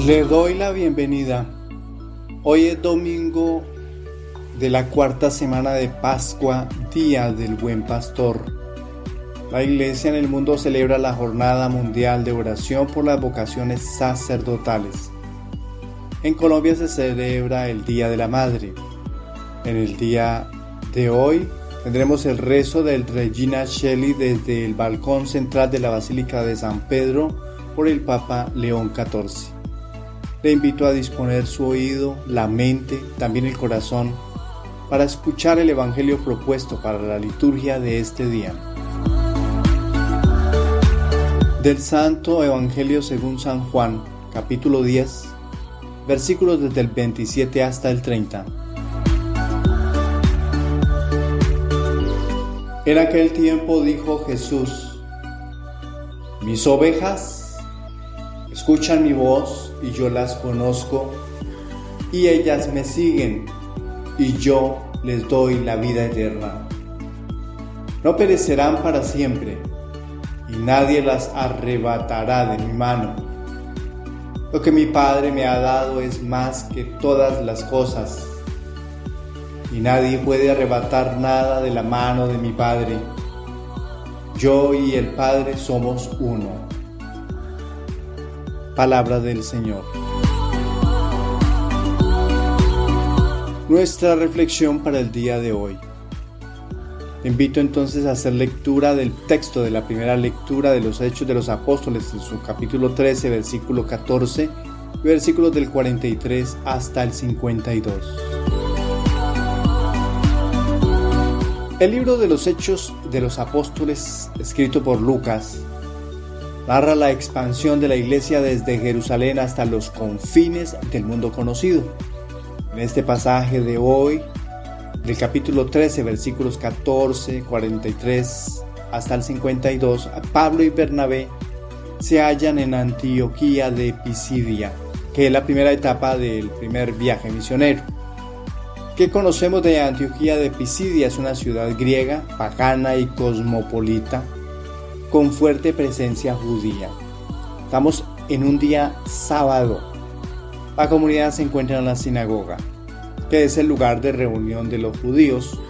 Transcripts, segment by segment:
Le doy la bienvenida. Hoy es domingo de la cuarta semana de Pascua, Día del Buen Pastor. La Iglesia en el mundo celebra la Jornada Mundial de Oración por las vocaciones sacerdotales. En Colombia se celebra el Día de la Madre. En el día de hoy tendremos el rezo del Regina Coeli desde el balcón central de la Basílica de San Pedro por el Papa León XIV. Le invito a disponer su oído, la mente, también el corazón, para escuchar el Evangelio propuesto para la liturgia de este día. Del Santo Evangelio según San Juan, capítulo 10, versículos desde el 27 hasta el 30. En aquel tiempo dijo Jesús: mis ovejas escuchan mi voz y yo las conozco, y ellas me siguen, y yo les doy la vida eterna. No perecerán para siempre, y nadie las arrebatará de mi mano. Lo que mi Padre me ha dado es más que todas las cosas, y nadie puede arrebatar nada de la mano de mi Padre. Yo y el Padre somos uno. Palabra del Señor. Nuestra reflexión para el día de hoy. Te invito entonces a hacer lectura del texto de la primera lectura de los Hechos de los Apóstoles en su capítulo 13, versículo 14 y versículos del 43 hasta el 52. El libro de los Hechos de los Apóstoles, escrito por Lucas, narra la expansión de la Iglesia desde Jerusalén hasta los confines del mundo conocido. En este pasaje de hoy, del capítulo 13, versículos 14, 43 hasta el 52, Pablo y Bernabé se hallan en Antioquía de Pisidia, que es la primera etapa del primer viaje misionero. ¿Qué conocemos de Antioquía de Pisidia? Es una ciudad griega, pagana y cosmopolita, con fuerte presencia judía. Estamos en un día sábado. La comunidad se encuentra en la sinagoga, que es el lugar de reunión de los judíos,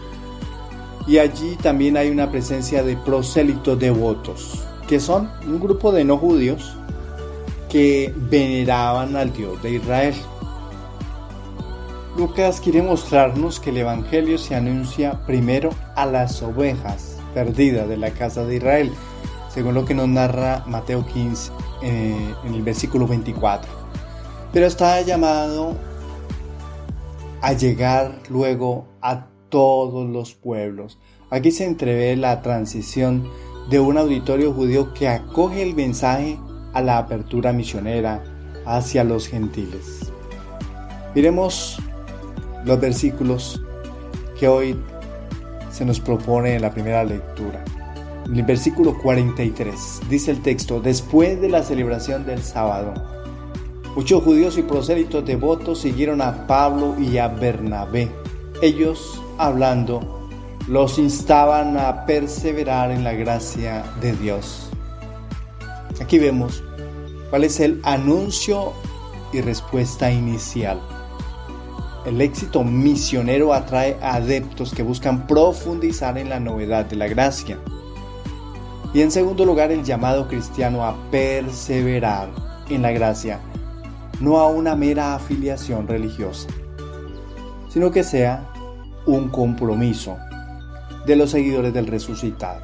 y allí también hay una presencia de prosélitos devotos, que son un grupo de no judíos que veneraban al Dios de Israel. Lucas quiere mostrarnos que el Evangelio se anuncia primero a las ovejas perdidas de la casa de Israel, según lo que nos narra Mateo 15 en el versículo 24. Pero está llamado a llegar luego a todos los pueblos. Aquí se entrevé la transición de un auditorio judío que acoge el mensaje a la apertura misionera hacia los gentiles. Miremos los versículos que hoy se nos propone en la primera lectura. En el versículo 43 dice el texto: después de la celebración del sábado, muchos judíos y prosélitos devotos siguieron a Pablo y a Bernabé. Ellos, hablando, los instaban a perseverar en la gracia de Dios. Aquí vemos cuál es el anuncio y respuesta inicial. El éxito misionero atrae a adeptos que buscan profundizar en la novedad de la gracia. Y en segundo lugar, el llamado cristiano a perseverar en la gracia, no a una mera afiliación religiosa, sino que sea un compromiso de los seguidores del resucitado.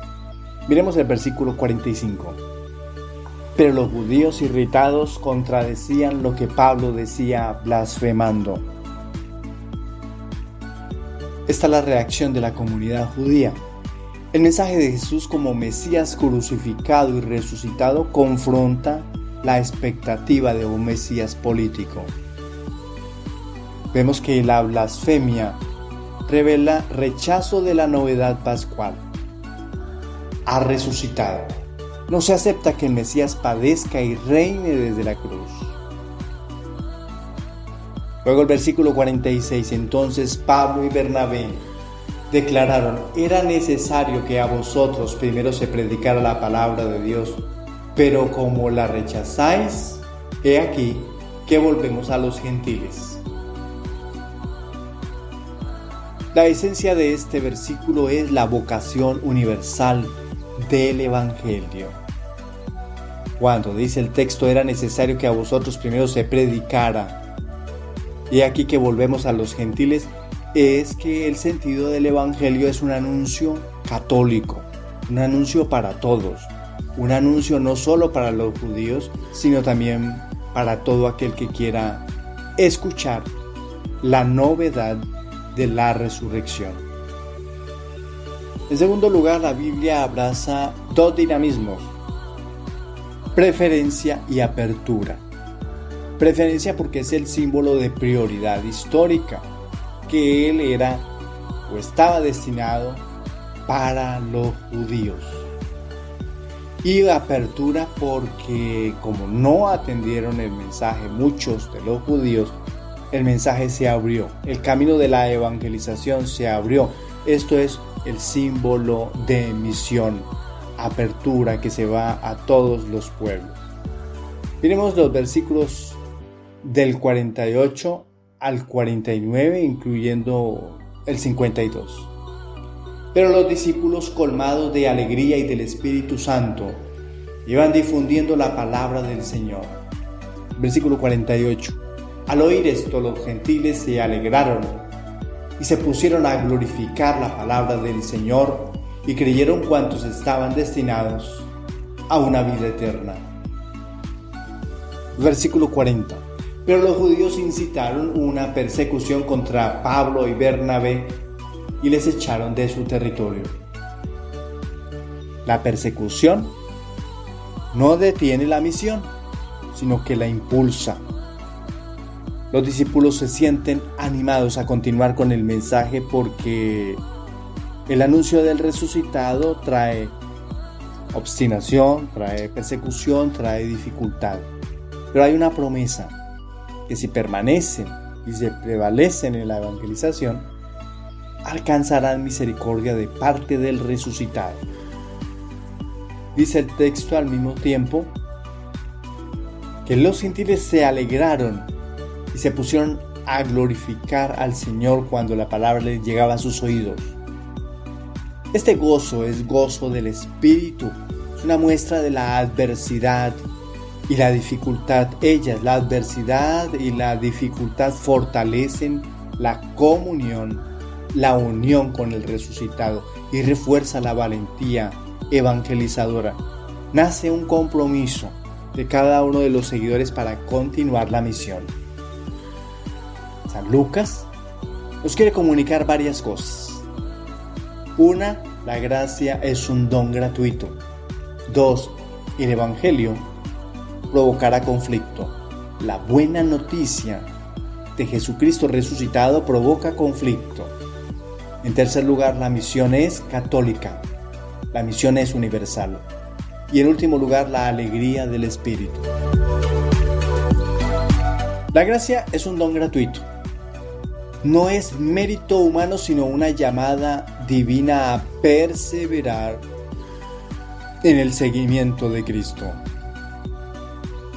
Miremos el versículo 45. Pero los judíos irritados contradecían lo que Pablo decía, blasfemando. Esta es la reacción de la comunidad judía. El mensaje de Jesús como Mesías crucificado y resucitado confronta la expectativa de un Mesías político. Vemos que la blasfemia revela rechazo de la novedad pascual. Ha resucitado. No se acepta que el Mesías padezca y reine desde la cruz. Luego el versículo 46, entonces Pablo y Bernabé declararon: era necesario que a vosotros primero se predicara la palabra de Dios, pero como la rechazáis, he aquí que volvemos a los gentiles. La esencia de este versículo es la vocación universal del Evangelio. Cuando dice el texto, era necesario que a vosotros primero se predicara. Y aquí que volvemos a los gentiles, es que el sentido del Evangelio es un anuncio católico, un anuncio para todos, un anuncio no solo para los judíos, sino también para todo aquel que quiera escuchar la novedad de la resurrección. En segundo lugar, la Biblia abraza dos dinamismos: preferencia y apertura. Preferencia porque es el símbolo de prioridad histórica, que él era o estaba destinado para los judíos. Y apertura porque como no atendieron el mensaje muchos de los judíos, el mensaje se abrió, el camino de la evangelización se abrió. Esto es el símbolo de misión, apertura que se va a todos los pueblos. Miremos los versículos del 48 al 49, incluyendo el 52. Pero los discípulos, colmados de alegría y del Espíritu Santo, iban difundiendo la palabra del Señor. Versículo 48. Al oír esto, los gentiles se alegraron y se pusieron a glorificar la palabra del Señor, y creyeron cuantos estaban destinados a una vida eterna. Versículo 40. Pero los judíos incitaron una persecución contra Pablo y Bernabé y les echaron de su territorio. La persecución no detiene la misión, sino que la impulsa. Los discípulos se sienten animados a continuar con el mensaje porque el anuncio del resucitado trae obstinación, trae persecución, trae dificultad. Pero hay una promesa, que si permanecen y se prevalecen en la evangelización, alcanzarán misericordia de parte del resucitado. Dice el texto al mismo tiempo que los gentiles se alegraron y se pusieron a glorificar al Señor cuando la palabra les llegaba a sus oídos. Este gozo es gozo del Espíritu, es una muestra de la adversidad y la dificultad. Ellas, la adversidad y la dificultad, fortalecen la comunión, la unión con el resucitado y refuerza la valentía evangelizadora. Nace un compromiso de cada uno de los seguidores para continuar la misión. San Lucas nos quiere comunicar varias cosas. Una, la gracia es un don gratuito. Dos, el Evangelio provocará conflicto. La buena noticia de Jesucristo resucitado provoca conflicto. En tercer lugar, la misión es católica. La misión es universal. Y en último lugar, la alegría del Espíritu. La gracia es un don gratuito. No es mérito humano, sino una llamada divina a perseverar en el seguimiento de Cristo.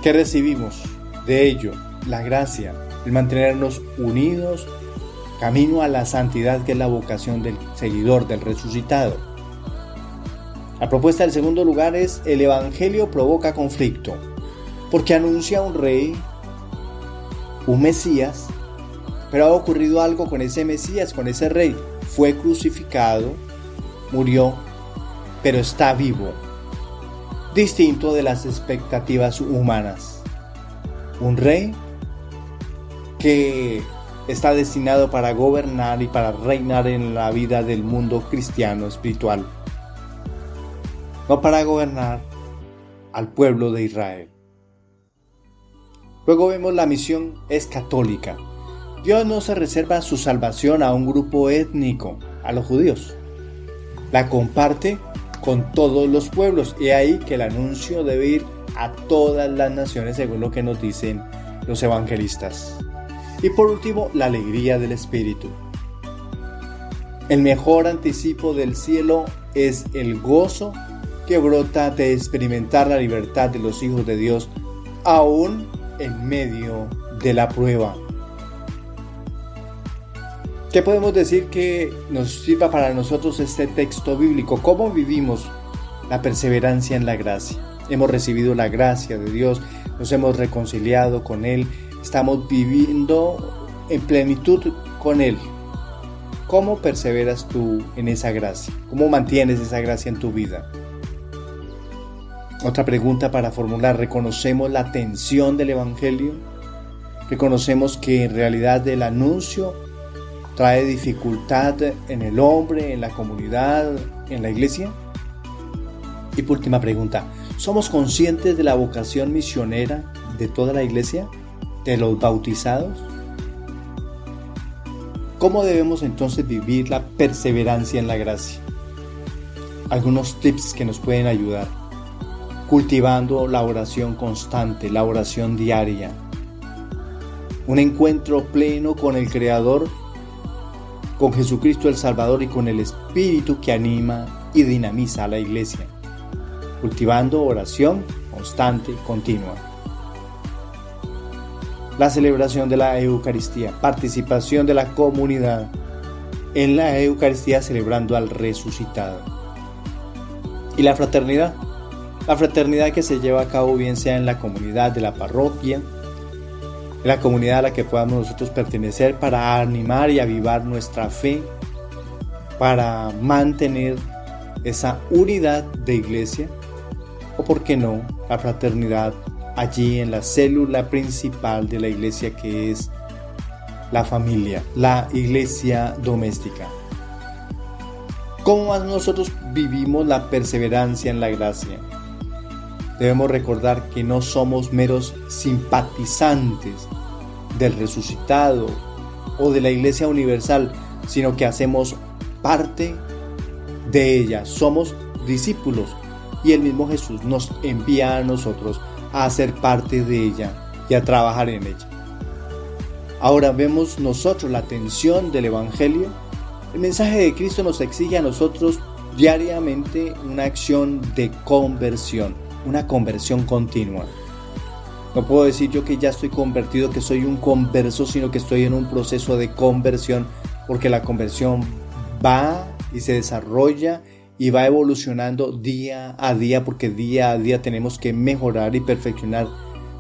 ¿Qué recibimos de ello? La gracia, el mantenernos unidos, camino a la santidad, que es la vocación del seguidor del resucitado. La propuesta del segundo lugar es: el Evangelio provoca conflicto, porque anuncia un rey, un Mesías, pero ha ocurrido algo con ese Mesías, con ese rey. Fue crucificado, murió, pero está vivo. Distinto de las expectativas humanas. Un rey que está destinado para gobernar y para reinar en la vida del mundo cristiano espiritual, no para gobernar al pueblo de Israel. Luego vemos la misión es católica. Dios no se reserva su salvación a un grupo étnico, a los judíos. La comparte con todos los pueblos. Y ahí que el anuncio debe ir a todas las naciones, según lo que nos dicen los evangelistas. Y por último, la alegría del Espíritu. El mejor anticipo del cielo es el gozo que brota de experimentar la libertad de los hijos de Dios, aún en medio de la prueba. ¿Qué podemos decir que nos sirva para nosotros este texto bíblico? ¿Cómo vivimos la perseverancia en la gracia? Hemos recibido la gracia de Dios, nos hemos reconciliado con Él, estamos viviendo en plenitud con Él. ¿Cómo perseveras tú en esa gracia? ¿Cómo mantienes esa gracia en tu vida? Otra pregunta para formular: ¿reconocemos la tensión del Evangelio? ¿Reconocemos que en realidad el anuncio trae dificultad en el hombre, en la comunidad, en la iglesia? Y por última pregunta: ¿somos conscientes de la vocación misionera de toda la iglesia? ¿De los bautizados? ¿Cómo debemos entonces vivir la perseverancia en la gracia? Algunos tips que nos pueden ayudar: cultivando la oración constante, la oración diaria, un encuentro pleno con el Creador, con Jesucristo el Salvador y con el Espíritu que anima y dinamiza a la iglesia, cultivando oración constante y continua. La celebración de la Eucaristía, participación de la comunidad en la Eucaristía celebrando al resucitado. Y la fraternidad que se lleva a cabo bien sea en la comunidad de la parroquia, en la comunidad a la que podamos nosotros pertenecer, para animar y avivar nuestra fe, para mantener esa unidad de iglesia, o por qué no, la fraternidad allí en la célula principal de la iglesia, que es la familia, la iglesia doméstica. ¿Cómo más nosotros vivimos la perseverancia en la gracia? Debemos recordar que no somos meros simpatizantes del resucitado o de la Iglesia Universal, sino que hacemos parte de ella, somos discípulos, y el mismo Jesús nos envía a nosotros a ser parte de ella y a trabajar en ella. Ahora vemos nosotros la tensión del Evangelio. El mensaje de Cristo nos exige a nosotros diariamente una acción de conversión, una conversión continua. No puedo decir yo que ya estoy convertido, que soy un converso, sino que estoy en un proceso de conversión, porque la conversión va y se desarrolla y va evolucionando día a día, porque día a día tenemos que mejorar y perfeccionar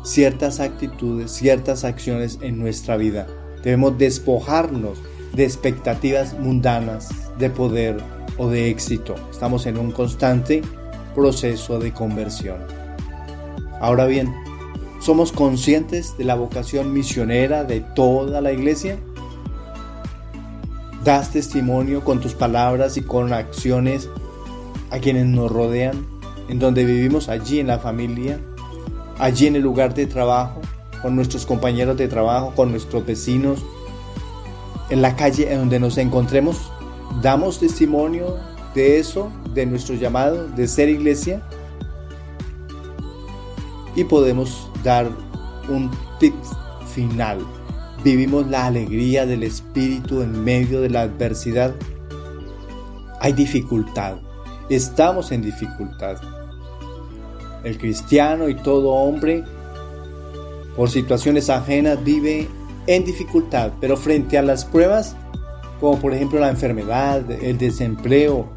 ciertas actitudes, ciertas acciones en nuestra vida. Debemos despojarnos de expectativas mundanas, de poder o de éxito. Estamos en un constante proceso de conversión. Ahora bien, ¿somos conscientes de la vocación misionera de toda la iglesia? ¿Das testimonio con tus palabras y con acciones a quienes nos rodean, en donde vivimos, allí en la familia, allí en el lugar de trabajo, con nuestros compañeros de trabajo, con nuestros vecinos, en la calle en donde nos encontremos? ¿Damos testimonio de eso, de nuestro llamado, de ser iglesia? Y podemos dar un tip final: ¿vivimos la alegría del Espíritu en medio de la adversidad? Hay dificultad, estamos en dificultad. El cristiano y todo hombre, por situaciones ajenas, vive en dificultad, pero frente a las pruebas, como por ejemplo la enfermedad, el desempleo,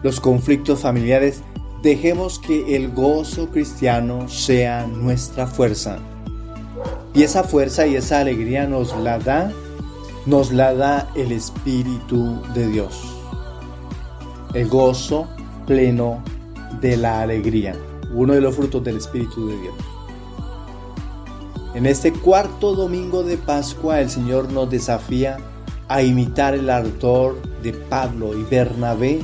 los conflictos familiares, dejemos que el gozo cristiano sea nuestra fuerza. Y esa fuerza y esa alegría nos la da el Espíritu de Dios. El gozo pleno de la alegría, uno de los frutos del Espíritu de Dios. En este cuarto domingo de Pascua, el Señor nos desafía a imitar el ardor de Pablo y Bernabé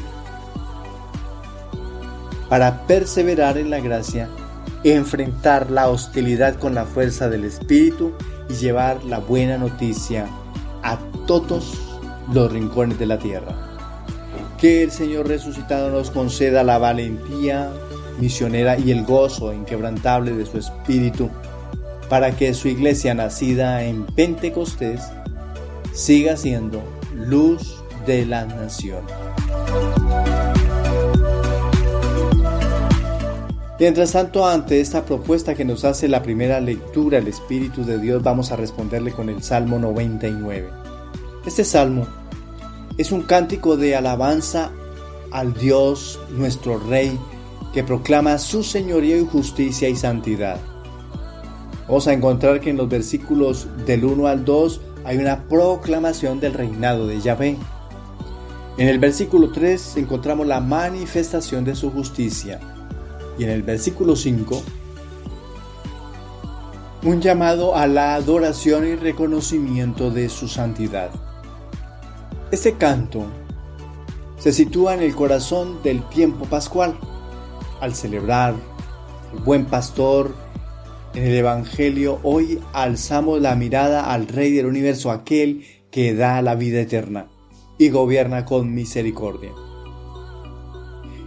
para perseverar en la gracia, enfrentar la hostilidad con la fuerza del Espíritu y llevar la buena noticia a todos los rincones de la tierra. Que el Señor resucitado nos conceda la valentía misionera y el gozo inquebrantable de su Espíritu, para que su iglesia, nacida en Pentecostés, siga siendo luz de la nación. Mientras tanto, ante esta propuesta que nos hace la primera lectura, el Espíritu de Dios, vamos a responderle con el Salmo 99. Este salmo es un cántico de alabanza al Dios, nuestro Rey, que proclama su señorío y justicia y santidad. Vamos a encontrar que en los versículos del 1 al 2 hay una proclamación del reinado de Yahvé. En el versículo 3 encontramos la manifestación de su justicia. Y en el versículo 5, un llamado a la adoración y reconocimiento de su santidad. Este canto se sitúa en el corazón del tiempo pascual. Al celebrar el buen pastor en el Evangelio, hoy alzamos la mirada al Rey del universo, aquel que da la vida eterna y gobierna con misericordia.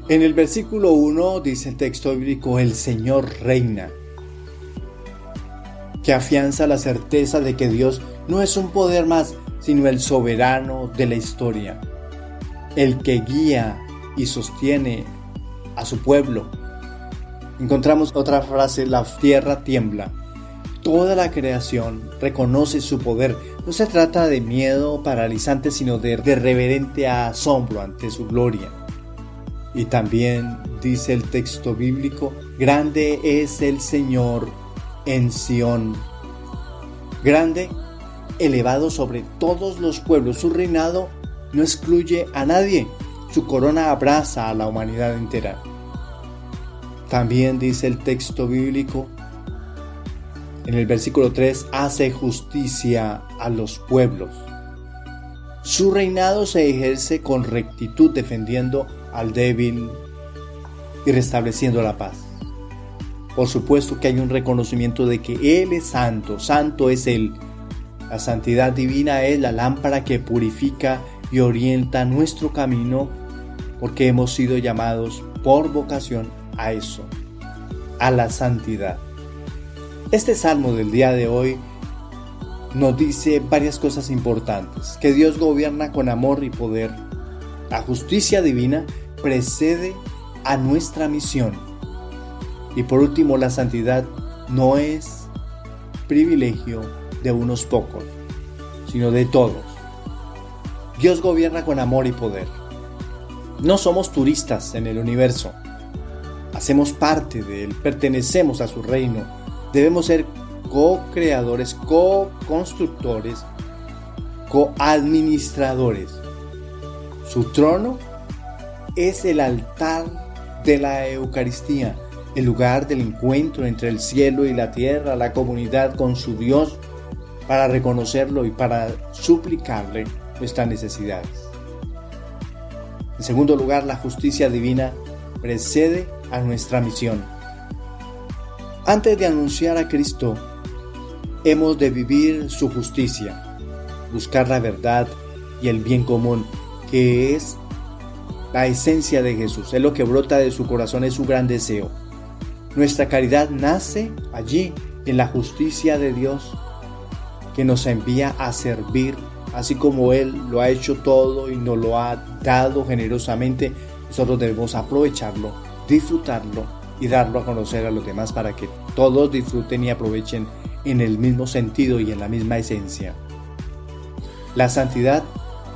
En el versículo 1 dice el texto bíblico: el Señor reina, que afianza la certeza de que Dios no es un poder más, sino el soberano de la historia, el que guía y sostiene a su pueblo. Encontramos otra frase: la tierra tiembla. Toda la creación reconoce su poder. No se trata de miedo paralizante, sino de reverente asombro ante su gloria. Y también dice el texto bíblico: grande es el Señor en Sión. Grande, elevado sobre todos los pueblos. Su reinado no excluye a nadie. Su corona abraza a la humanidad entera. También dice el texto bíblico, en el versículo 3, hace justicia a los pueblos. Su reinado se ejerce con rectitud, defendiendo al débil y restableciendo la paz. Por supuesto que hay un reconocimiento de que Él es santo, santo es Él. La santidad divina es la lámpara que purifica y orienta nuestro camino, porque hemos sido llamados por vocación a eso, a la santidad. Este salmo del día de hoy nos dice varias cosas importantes: que Dios gobierna con amor y poder. La justicia divina precede a nuestra misión. Y por último, la santidad no es privilegio de unos pocos, sino de todos. Dios gobierna con amor y poder. No somos turistas en el universo. Hacemos parte de Él, pertenecemos a su reino. Debemos ser co-creadores, co-constructores, co-administradores. Su trono es el altar de la Eucaristía, el lugar del encuentro entre el cielo y la tierra, la comunidad con su Dios, para reconocerlo y para suplicarle nuestras necesidades. En segundo lugar, la justicia divina precede a nuestra misión. Antes de anunciar a Cristo, hemos de vivir su justicia, buscar la verdad y el bien común, que es la esencia de Jesús, es lo que brota de su corazón, es su gran deseo. Nuestra caridad nace allí, en la justicia de Dios, que nos envía a servir, así como Él lo ha hecho todo y nos lo ha dado generosamente. Nosotros debemos aprovecharlo, disfrutarlo y darlo a conocer a los demás para que todos disfruten y aprovechen en el mismo sentido y en la misma esencia. La santidad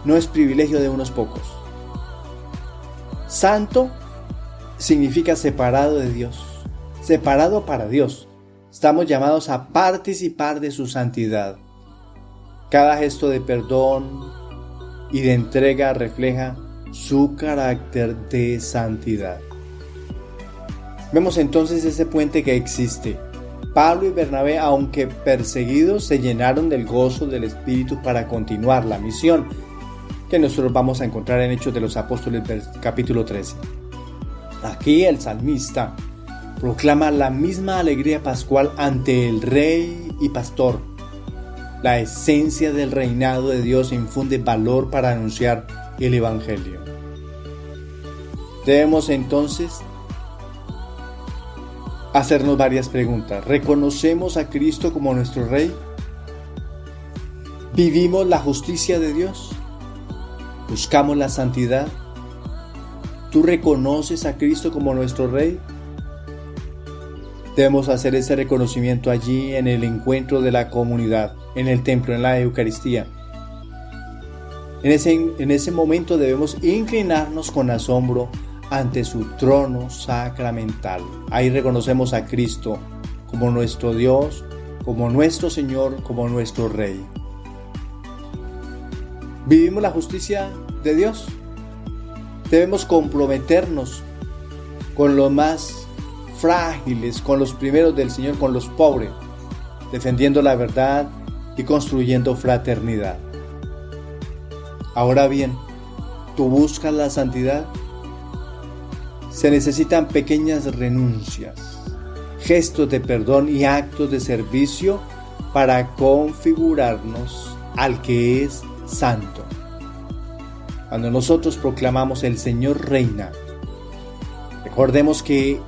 no es privilegio de unos pocos. Santo significa separado de Dios, separado para Dios. Estamos llamados a participar de su santidad. Cada gesto de perdón y de entrega refleja su carácter de santidad. Vemos entonces ese puente que existe. Pablo y Bernabé, aunque perseguidos, se llenaron del gozo del Espíritu para continuar la misión, que nosotros vamos a encontrar en Hechos de los Apóstoles, capítulo 13. Aquí el salmista proclama la misma alegría pascual ante el Rey y Pastor. La esencia del reinado de Dios infunde valor para anunciar el Evangelio. Debemos entonces hacernos varias preguntas. ¿Reconocemos a Cristo como nuestro Rey? ¿Vivimos la justicia de Dios? ¿Buscamos la santidad? ¿Tú reconoces a Cristo como nuestro Rey? Debemos hacer ese reconocimiento allí en el encuentro de la comunidad, en el templo, en la Eucaristía. En ese momento debemos inclinarnos con asombro ante su trono sacramental. Ahí reconocemos a Cristo como nuestro Dios, como nuestro Señor, como nuestro Rey. ¿Vivimos la justicia de Dios? Debemos comprometernos con los más frágiles, con los primeros del Señor, con los pobres, defendiendo la verdad y construyendo fraternidad. Ahora bien, ¿tú buscas la santidad? Se necesitan pequeñas renuncias, gestos de perdón y actos de servicio para configurarnos al que es santo. Cuando nosotros proclamamos el Señor reina, recordemos que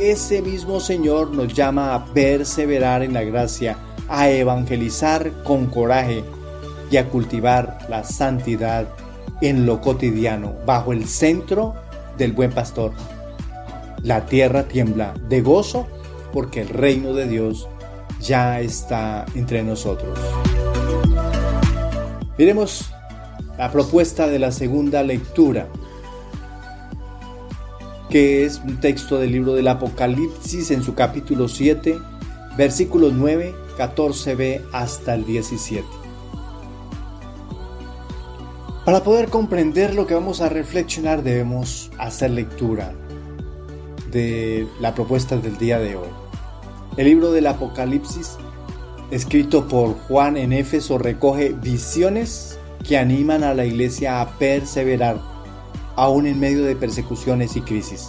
ese mismo Señor nos llama a perseverar en la gracia, a evangelizar con coraje y a cultivar la santidad en lo cotidiano, bajo el centro del buen pastor. La tierra tiembla de gozo porque el reino de Dios ya está entre nosotros. Miremos la propuesta de la segunda lectura, que es un texto del libro del Apocalipsis en su capítulo 7, versículos 9, 14b hasta el 17. Para poder comprender lo que vamos a reflexionar, debemos hacer lectura de la propuesta del día de hoy. El libro del Apocalipsis, escrito por Juan en Éfeso, recoge visiones que animan a la iglesia a perseverar, aún en medio de persecuciones y crisis.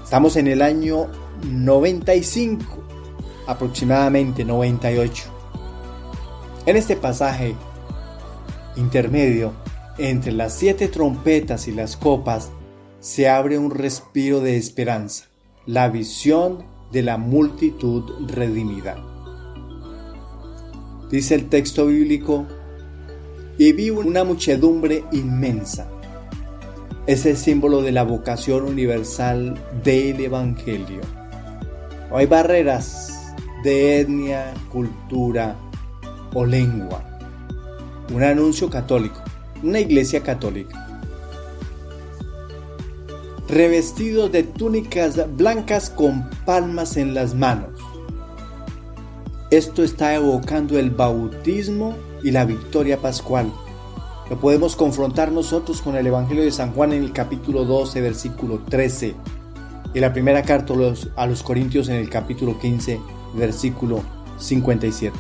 Estamos en el año 95, aproximadamente 98. En este pasaje intermedio, entre las 7 trompetas y las copas, se abre un respiro de esperanza, la visión de la multitud redimida. Dice el texto bíblico: y vi una muchedumbre inmensa. Es el símbolo de la vocación universal del Evangelio. No hay barreras de etnia, cultura o lengua. Un anuncio católico, una iglesia católica. Revestidos de túnicas blancas con palmas en las manos. Esto está evocando el bautismo y la victoria pascual. Lo podemos confrontar nosotros con el Evangelio de San Juan en el capítulo 12, versículo 13, y la primera carta a los Corintios en el capítulo 15, versículo 57.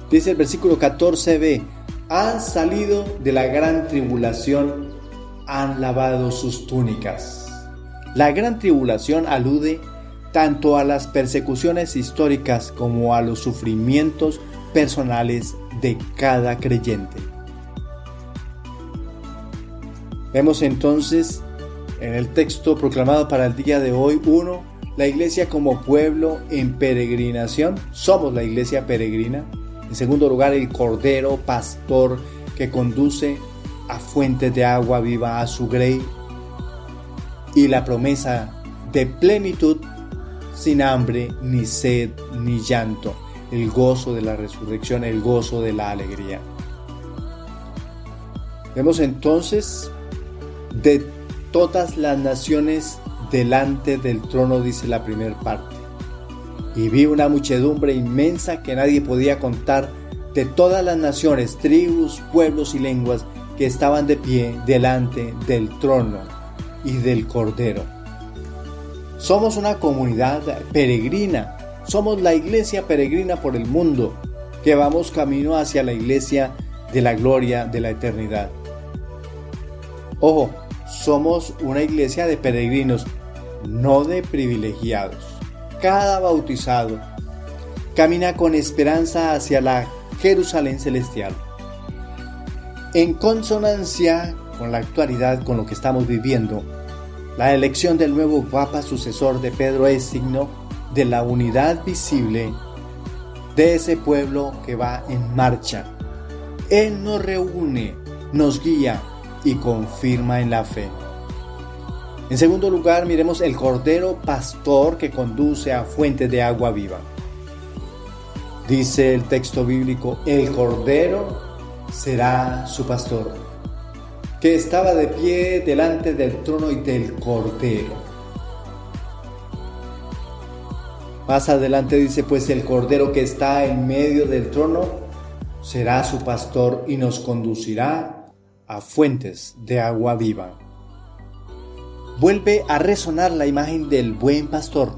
Dice el versículo 14b: han salido de la gran tribulación, han lavado sus túnicas. La gran tribulación alude tanto a las persecuciones históricas como a los sufrimientos personales de cada creyente. Vemos entonces en el texto proclamado para el día de hoy: 1. La iglesia como pueblo en peregrinación. Somos la iglesia peregrina. En segundo lugar, el Cordero Pastor que conduce a fuentes de agua viva a su grey. Y la promesa de plenitud, sin hambre, ni sed, ni llanto. El gozo de la resurrección, el gozo de la alegría. Vemos entonces de todas las naciones delante del trono, dice la primera parte. Y vi una muchedumbre inmensa que nadie podía contar, de todas las naciones, tribus, pueblos y lenguas, que estaban de pie delante del trono y del Cordero. Somos una comunidad peregrina. Somos la iglesia peregrina por el mundo, que vamos camino hacia la iglesia de la gloria de la eternidad. Ojo, somos una iglesia de peregrinos, no de privilegiados. Cada bautizado camina con esperanza hacia la Jerusalén celestial. En consonancia con la actualidad, con lo que estamos viviendo, la elección del nuevo Papa sucesor de Pedro es signo de la unidad visible de ese pueblo que va en marcha. Él nos reúne, nos guía y confirma en la fe. En segundo lugar, miremos el Cordero Pastor que conduce a fuentes de agua viva. Dice el texto bíblico, el Cordero será su pastor, que estaba de pie delante del trono y del Cordero. Más adelante dice, pues el Cordero que está en medio del trono será su pastor y nos conducirá a fuentes de agua viva. Vuelve a resonar la imagen del buen pastor,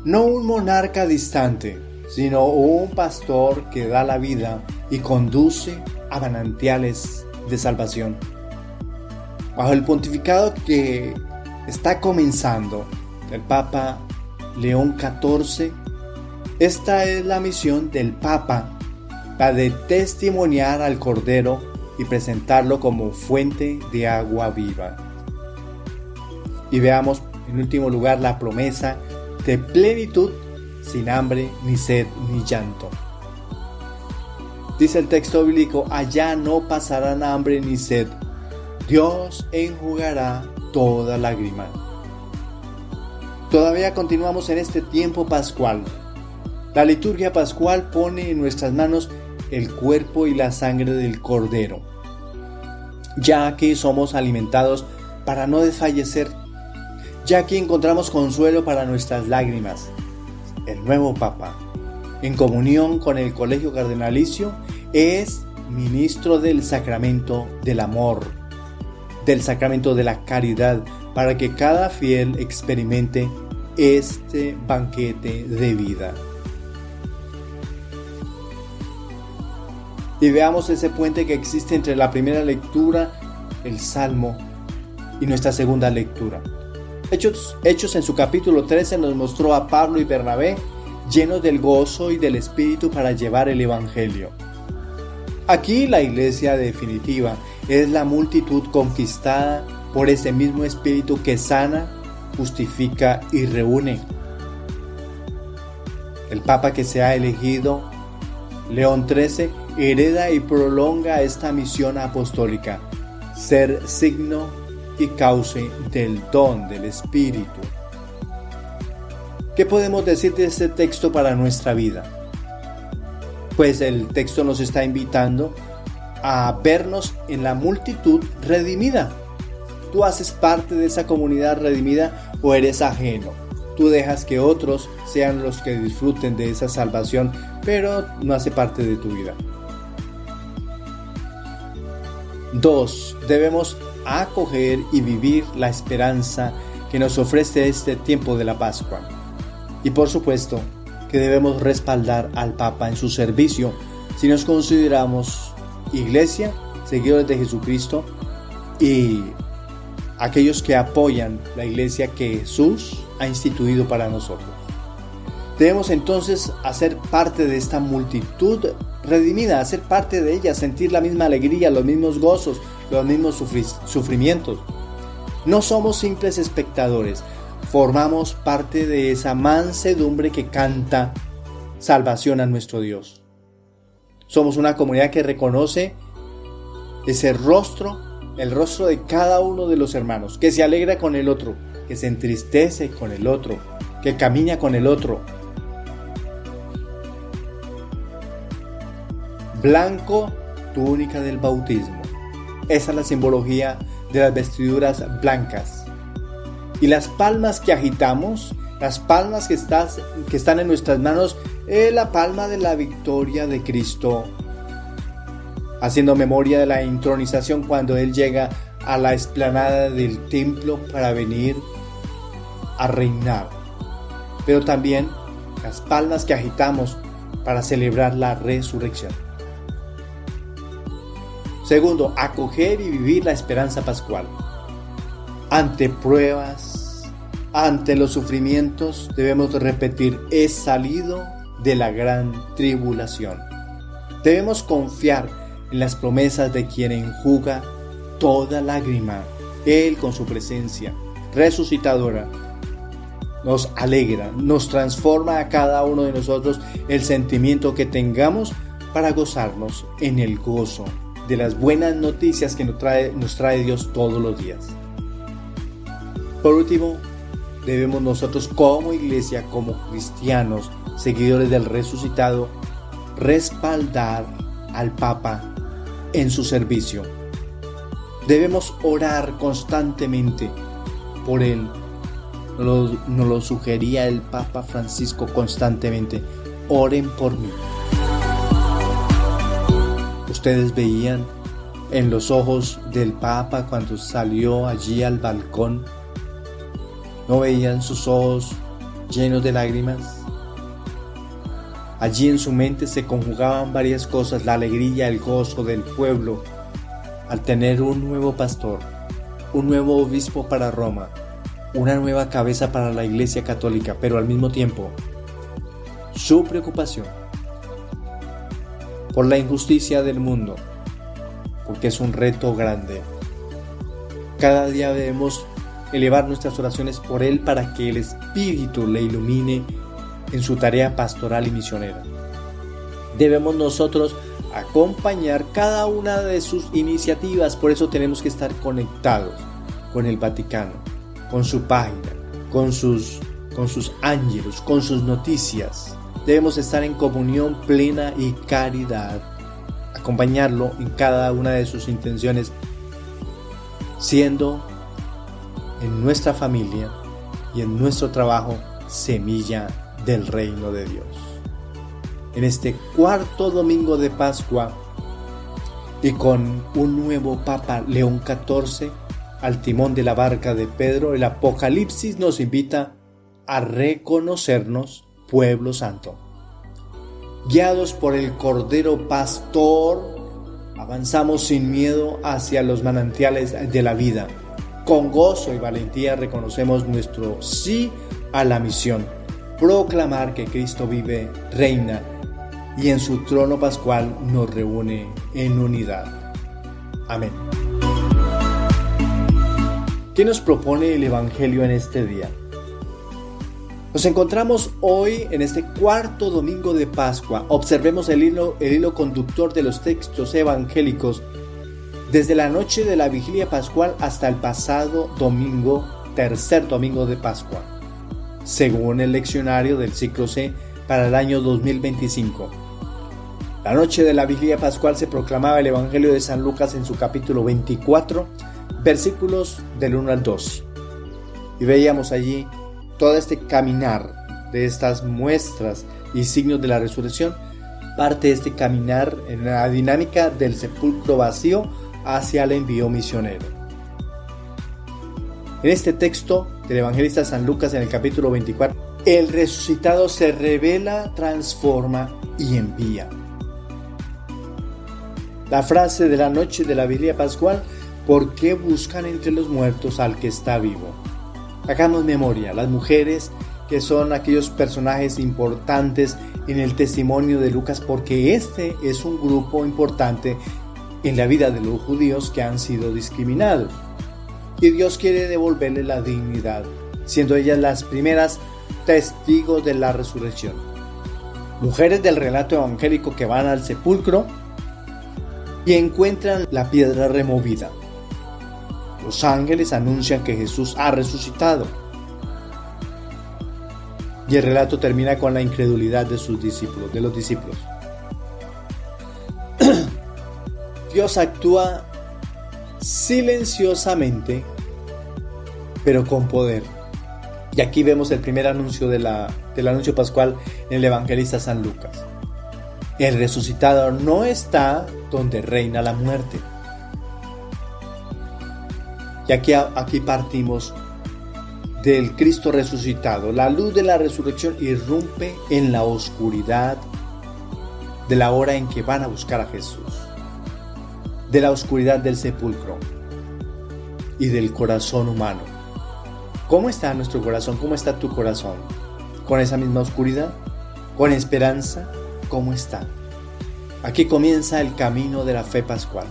no un monarca distante, sino un pastor que da la vida y conduce a manantiales de salvación. Bajo el pontificado que está comenzando el Papa León XIV, esta es la misión del Papa, la de testimoniar al Cordero y presentarlo como fuente de agua viva. Y veamos en último lugar la promesa de plenitud sin hambre, ni sed, ni llanto. Dice el texto bíblico, allá no pasarán hambre ni sed. Dios enjugará toda lágrima. Todavía continuamos en este tiempo pascual. La liturgia pascual pone en nuestras manos el cuerpo y la sangre del Cordero. Ya aquí somos alimentados para no desfallecer. Ya aquí encontramos consuelo para nuestras lágrimas. El nuevo Papa, en comunión con el Colegio Cardenalicio, es ministro del sacramento del amor, del sacramento de la caridad, para que cada fiel experimente este banquete de vida. Y veamos ese puente que existe entre la primera lectura, el Salmo, y nuestra segunda lectura. Hechos en su capítulo 13 nos mostró a Pablo y Bernabé llenos del gozo y del Espíritu para llevar el Evangelio. Aquí la iglesia definitiva es la multitud conquistada por ese mismo Espíritu que sana, justifica y reúne. El Papa que se ha elegido, León XIII, hereda y prolonga esta misión apostólica, ser signo y cauce del don del Espíritu. ¿Qué podemos decir de este texto para nuestra vida? Pues el texto nos está invitando a vernos en la multitud redimida. ¿Tú haces parte de esa comunidad redimida o eres ajeno? Tú dejas que otros sean los que disfruten de esa salvación, pero no hace parte de tu vida. 2. Debemos acoger y vivir la esperanza que nos ofrece este tiempo de la Pascua. Y por supuesto que debemos respaldar al Papa en su servicio si nos consideramos iglesia, seguidores de Jesucristo y aquellos que apoyan la iglesia que Jesús ha instituido para nosotros. Debemos entonces hacer parte de esta multitud redimida, hacer parte de ella, sentir la misma alegría, los mismos gozos, los mismos sufrimientos. No somos simples espectadores, formamos parte de esa mansedumbre que canta salvación a nuestro Dios. Somos una comunidad que reconoce ese rostro, el rostro de cada uno de los hermanos, que se alegra con el otro, que se entristece con el otro, que camina con el otro. Blanco, túnica del bautismo. Esa es la simbología de las vestiduras blancas. Y las palmas que agitamos, las palmas que están en nuestras manos, es la palma de la victoria de Cristo, haciendo memoria de la entronización cuando Él llega a la explanada del templo para venir a reinar. Pero también las palmas que agitamos para celebrar la resurrección. Segundo, acoger y vivir la esperanza pascual. Ante pruebas, ante los sufrimientos, debemos repetir: he salido de la gran tribulación. Debemos confiar en las promesas de quien enjuga toda lágrima. Él, con su presencia resucitadora, nos alegra, nos transforma a cada uno de nosotros el sentimiento que tengamos para gozarnos en el gozo de las buenas noticias que nos trae Dios todos los días. Por último, debemos nosotros como iglesia, como cristianos, seguidores del resucitado, respaldar al Papa en su servicio. Debemos orar constantemente por él. Nos lo sugería el Papa Francisco constantemente. Oren por mí. Ustedes veían en los ojos del Papa cuando salió allí al balcón. ¿No veían sus ojos llenos de lágrimas? Allí en su mente se conjugaban varias cosas: la alegría, el gozo del pueblo al tener un nuevo pastor, un nuevo obispo para Roma, una nueva cabeza para la Iglesia Católica, pero al mismo tiempo su preocupación por la injusticia del mundo, porque es un reto grande. Cada día debemos elevar nuestras oraciones por él para que el Espíritu le ilumine en su tarea pastoral y misionera. Debemos nosotros acompañar cada una de sus iniciativas, por eso tenemos que estar conectados con el Vaticano, con su página, con sus ángelos, con sus noticias. Debemos estar en comunión plena y caridad, acompañarlo en cada una de sus intenciones, siendo en nuestra familia y en nuestro trabajo semilla del reino de Dios. En este cuarto domingo de Pascua y con un nuevo Papa León XIV al timón de la barca de Pedro, el Apocalipsis nos invita a reconocernos pueblo santo. Guiados por el Cordero Pastor, avanzamos sin miedo hacia los manantiales de la vida. Con gozo y valentía reconocemos nuestro sí a la misión: proclamar que Cristo vive, reina y en su trono pascual nos reúne en unidad. Amén. ¿Qué nos propone el Evangelio en este día? Nos encontramos hoy en este cuarto domingo de Pascua. Observemos el hilo conductor de los textos evangélicos desde la noche de la vigilia pascual hasta el pasado domingo, tercer domingo de Pascua, según el leccionario del ciclo C para el año 2025. La noche de la vigilia pascual se proclamaba el Evangelio de San Lucas en su capítulo 24, versículos del 1 al 2. Y veíamos allí todo este caminar de estas muestras y signos de la resurrección. Parte de este caminar en la dinámica del sepulcro vacío hacia el envío misionero. En este texto del evangelista San Lucas, en el capítulo 24, el resucitado se revela, transforma y envía. La frase de la noche de la vigilia pascual: ¿por qué buscan entre los muertos al que está vivo? Hagamos memoria, las mujeres que son aquellos personajes importantes en el testimonio de Lucas, porque este es un grupo importante en la vida de los judíos que han sido discriminados. Y Dios quiere devolverle la dignidad, siendo ellas las primeras testigos de la resurrección. Mujeres del relato evangélico que van al sepulcro y encuentran la piedra removida. Los ángeles anuncian que Jesús ha resucitado. Y el relato termina con la incredulidad de los discípulos. Dios actúa silenciosamente, pero con poder. Y aquí vemos el primer anuncio del anuncio pascual en el evangelista San Lucas. El resucitado no está donde reina la muerte. Y aquí partimos del Cristo resucitado. La luz de la resurrección irrumpe en la oscuridad de la hora en que van a buscar a Jesús, de la oscuridad del sepulcro y del corazón humano. ¿Cómo está nuestro corazón? ¿Cómo está tu corazón? ¿Con esa misma oscuridad? ¿Con esperanza? ¿Cómo está? Aquí comienza el camino de la fe pascual.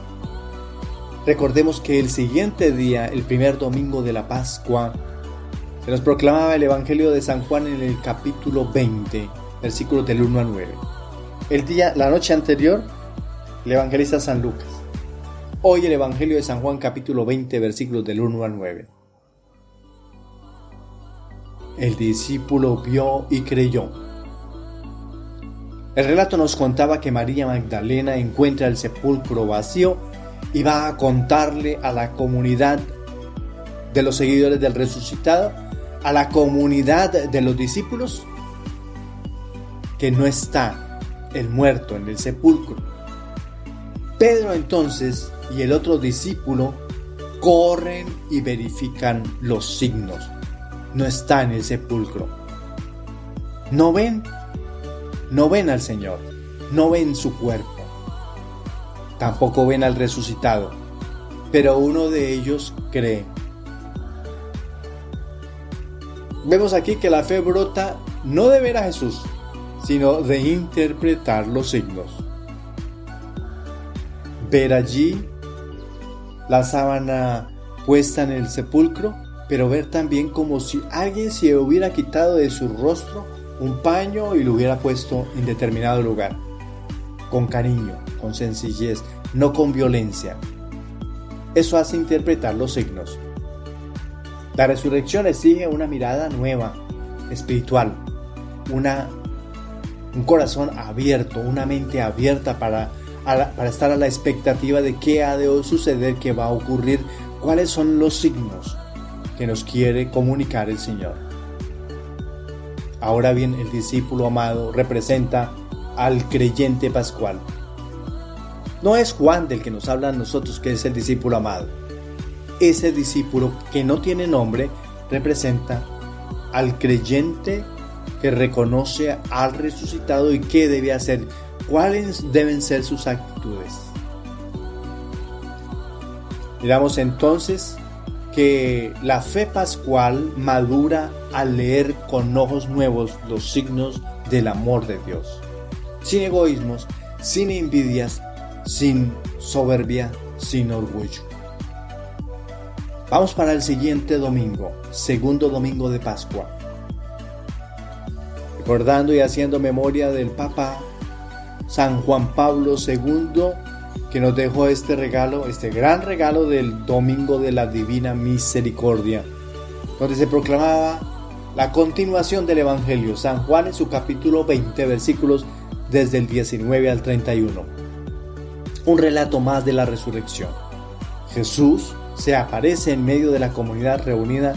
Recordemos que el siguiente día, el primer domingo de la Pascua, se nos proclamaba el Evangelio de San Juan en el capítulo 20, versículos del 1 al 9. La noche anterior, el evangelista San Lucas. Hoy el Evangelio de San Juan, capítulo 20, versículos del 1 al 9. el discípulo vio y creyó. El relato nos contaba que María Magdalena encuentra el sepulcro vacío y va a contarle a la comunidad de los seguidores del resucitado, a la comunidad de los discípulos, que no está el muerto en el sepulcro. Pedro entonces y el otro discípulo corren y verifican los signos. No está en el sepulcro. No ven al Señor, no ven su cuerpo, tampoco ven al resucitado, pero uno de ellos cree. Vemos aquí que la fe brota no de ver a Jesús, sino de interpretar los signos. Ver allí la sábana puesta en el sepulcro, pero ver también como si alguien se hubiera quitado de su rostro un paño y lo hubiera puesto en determinado lugar, con cariño, con sencillez, no con violencia. Eso hace interpretar los signos. La resurrección exige una mirada nueva, espiritual, un corazón abierto, una mente abierta para estar a la expectativa de qué ha de suceder, qué va a ocurrir, cuáles son los signos que nos quiere comunicar el Señor. Ahora bien, el discípulo amado representa al creyente pascual. No es Juan del que nos habla a nosotros, que es el discípulo amado. Ese discípulo que no tiene nombre representa al creyente que reconoce al resucitado y qué debe hacer, cuáles deben ser sus actitudes. Miramos entonces que la fe pascual madura al leer con ojos nuevos los signos del amor de Dios, sin egoísmos, sin envidias, sin soberbia, sin orgullo. Vamos para el siguiente domingo, segundo domingo de Pascua, recordando y haciendo memoria del Papa San Juan Pablo II, que nos dejó este regalo, este gran regalo del Domingo de la Divina Misericordia, donde se proclamaba la continuación del Evangelio, San Juan en su capítulo 20, versículos desde el 19 al 31. Un relato más de la resurrección. Jesús se aparece en medio de la comunidad reunida,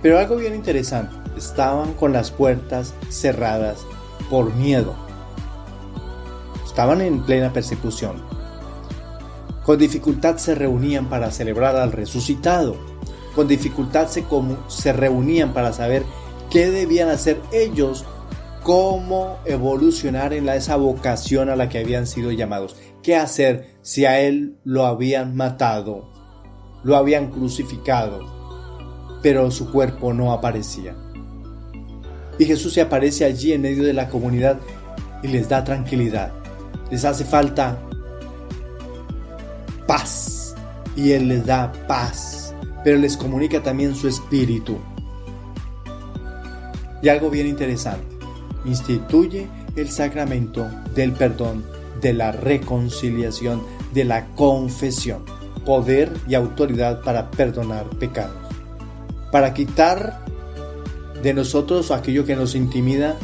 pero algo bien interesante, estaban con las puertas cerradas por miedo. Estaban en plena persecución. Con dificultad se reunían para celebrar al resucitado. Con dificultad se reunían para saber qué debían hacer ellos, cómo evolucionar en esa vocación a la que habían sido llamados. ¿Qué hacer si a él lo habían matado, lo habían crucificado, pero su cuerpo no aparecía? Y Jesús se aparece allí en medio de la comunidad y les da tranquilidad. Les hace falta paz y Él les da paz, pero les comunica también su espíritu. Y algo bien interesante, instituye el sacramento del perdón, de la reconciliación, de la confesión, poder y autoridad para perdonar pecados, para quitar de nosotros aquello que nos intimida,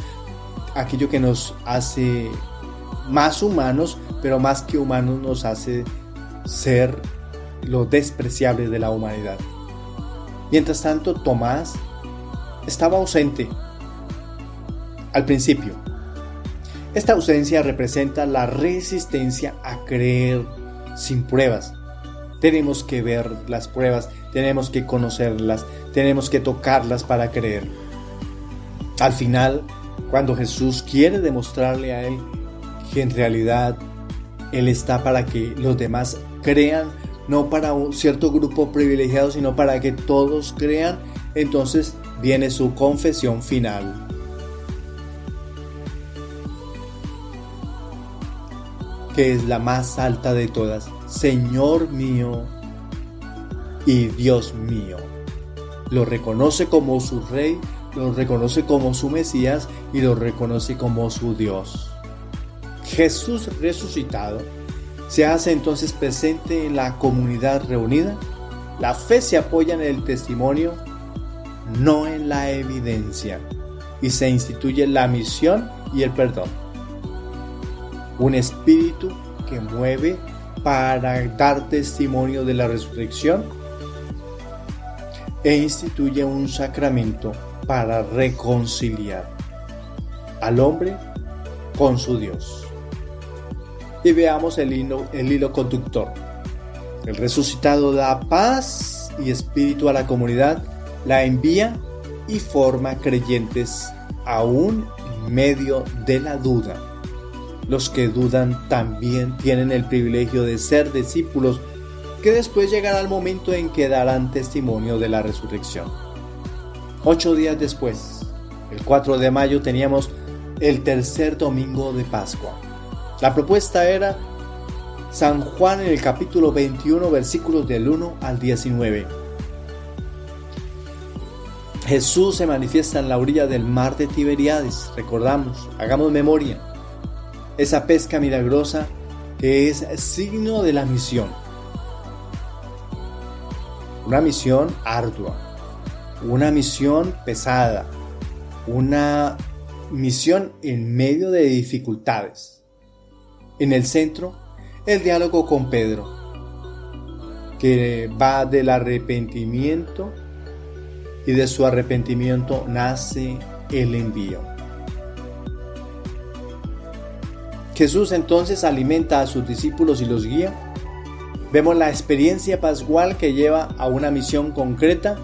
aquello que nos hace más humanos, pero más que humanos nos hace ser lo despreciable de la humanidad. Mientras tanto, Tomás estaba ausente al principio. Esta ausencia representa la resistencia a creer sin pruebas. Tenemos que ver las pruebas, tenemos que conocerlas, tenemos que tocarlas para creer. Al final, cuando Jesús quiere demostrarle a él que en realidad Él está para que los demás crean, no para un cierto grupo privilegiado, sino para que todos crean, entonces viene su confesión final. Que es la más alta de todas. Señor mío y Dios mío. Lo reconoce como su Rey, lo reconoce como su Mesías y lo reconoce como su Dios. Jesús resucitado se hace entonces presente en la comunidad reunida. La fe se apoya en el testimonio no en la evidencia, y se instituye la misión y el perdón. Un espíritu que mueve para dar testimonio de la resurrección e instituye un sacramento para reconciliar al hombre con su Dios. Y veamos el hilo conductor. El resucitado da paz y espíritu a la comunidad, la envía y forma creyentes aún en medio de la duda. Los que dudan también tienen el privilegio de ser discípulos, que después llegará el momento en que darán testimonio de la resurrección. 8 días después, el 4 de mayo, teníamos el tercer domingo de Pascua. La propuesta era San Juan en el capítulo 21, versículos del 1 al 19. Jesús se manifiesta en la orilla del mar de Tiberíades. Recordamos, hagamos memoria. Esa pesca milagrosa que es signo de la misión. Una misión ardua, una misión pesada, una misión en medio de dificultades. En el centro, el diálogo con Pedro, que va del arrepentimiento, y de su arrepentimiento nace el envío. Jesús entonces alimenta a sus discípulos y los guía. Vemos la experiencia pascual que lleva a una misión concreta,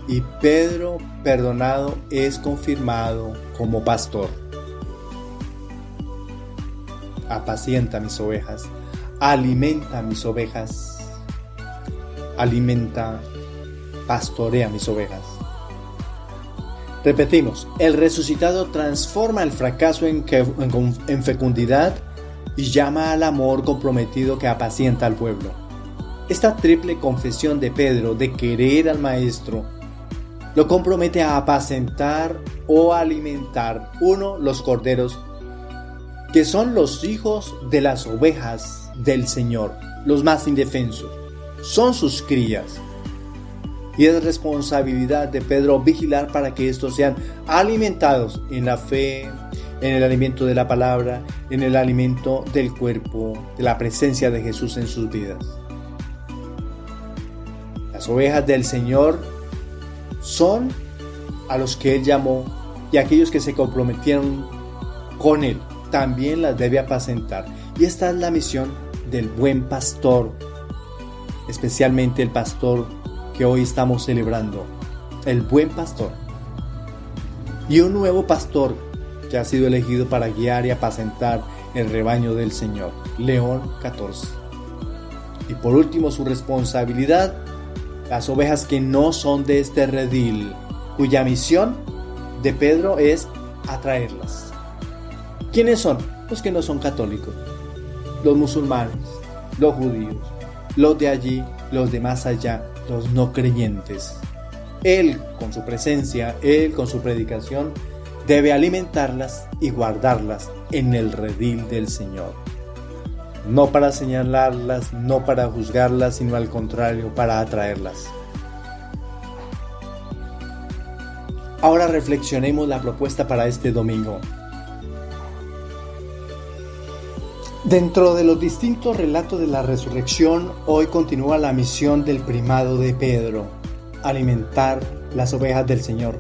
y Pedro, perdonado, es confirmado como pastor. Apacienta mis ovejas, alimenta mis ovejas, pastorea mis ovejas. Repetimos, el resucitado transforma el fracaso en fecundidad y llama al amor comprometido que apacienta al pueblo. Esta triple confesión de Pedro de querer al Maestro lo compromete a apacentar o alimentar, los corderos, que son los hijos de las ovejas del Señor, los más indefensos, son sus crías. Y es responsabilidad de Pedro vigilar para que estos sean alimentados en la fe, en el alimento de la palabra, en el alimento del cuerpo, de la presencia de Jesús en sus vidas. Las ovejas del Señor son a los que Él llamó, y aquellos que se comprometieron con Él también las debe apacentar. Y esta es la misión del buen pastor, especialmente el pastor que hoy estamos celebrando, el buen pastor. Y un nuevo pastor que ha sido elegido para guiar y apacentar el rebaño del Señor, León 14. Y por último, su responsabilidad, las ovejas que no son de este redil, cuya misión de Pedro es atraerlas. ¿Quiénes son? Los que no son católicos, los musulmanes, los judíos, los de allí, los de más allá, los no creyentes. Él, con su presencia, Él, con su predicación, debe alimentarlas y guardarlas en el redil del Señor. No para señalarlas, no para juzgarlas, sino al contrario, para atraerlas. Ahora reflexionemos la propuesta para este domingo. Dentro de los distintos relatos de la resurrección, hoy continúa la misión del primado de Pedro, alimentar las ovejas del Señor.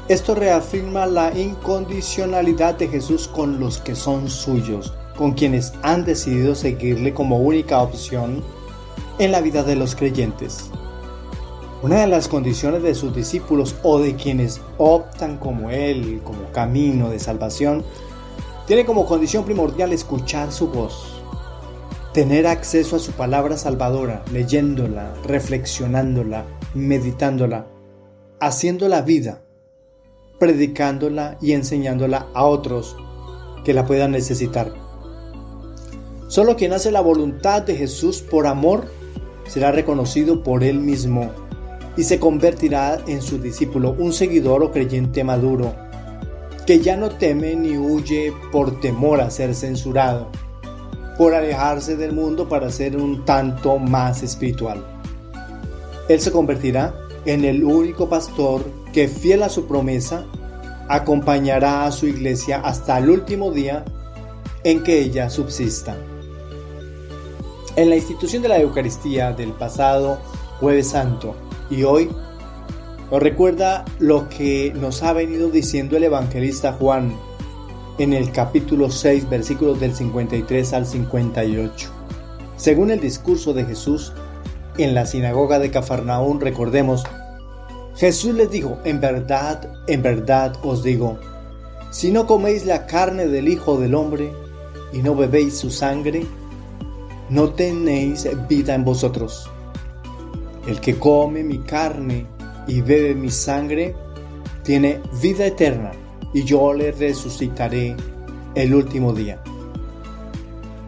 Esto reafirma la incondicionalidad de Jesús con los que son suyos, con quienes han decidido seguirle como única opción en la vida de los creyentes. Una de las condiciones de sus discípulos o de quienes optan como Él, como camino de salvación, tiene como condición primordial escuchar su voz, tener acceso a su palabra salvadora, leyéndola, reflexionándola, meditándola, haciéndola vida, predicándola y enseñándola a otros que la puedan necesitar. Solo quien hace la voluntad de Jesús por amor será reconocido por Él mismo y se convertirá en su discípulo, un seguidor o creyente maduro, que ya no teme ni huye por temor a ser censurado, por alejarse del mundo para ser un tanto más espiritual. Él se convertirá en el único pastor que, fiel a su promesa, acompañará a su iglesia hasta el último día en que ella subsista. En la institución de la Eucaristía del pasado Jueves Santo y hoy, nos recuerda lo que nos ha venido diciendo el evangelista Juan en el capítulo 6, versículos del 53 al 58. Según el discurso de Jesús en la sinagoga de Cafarnaún, recordemos, Jesús les dijo: en verdad os digo, si no coméis la carne del Hijo del Hombre y no bebéis su sangre, no tenéis vida en vosotros. El que come mi carne y bebe mi sangre tiene vida eterna, y yo le resucitaré el último día.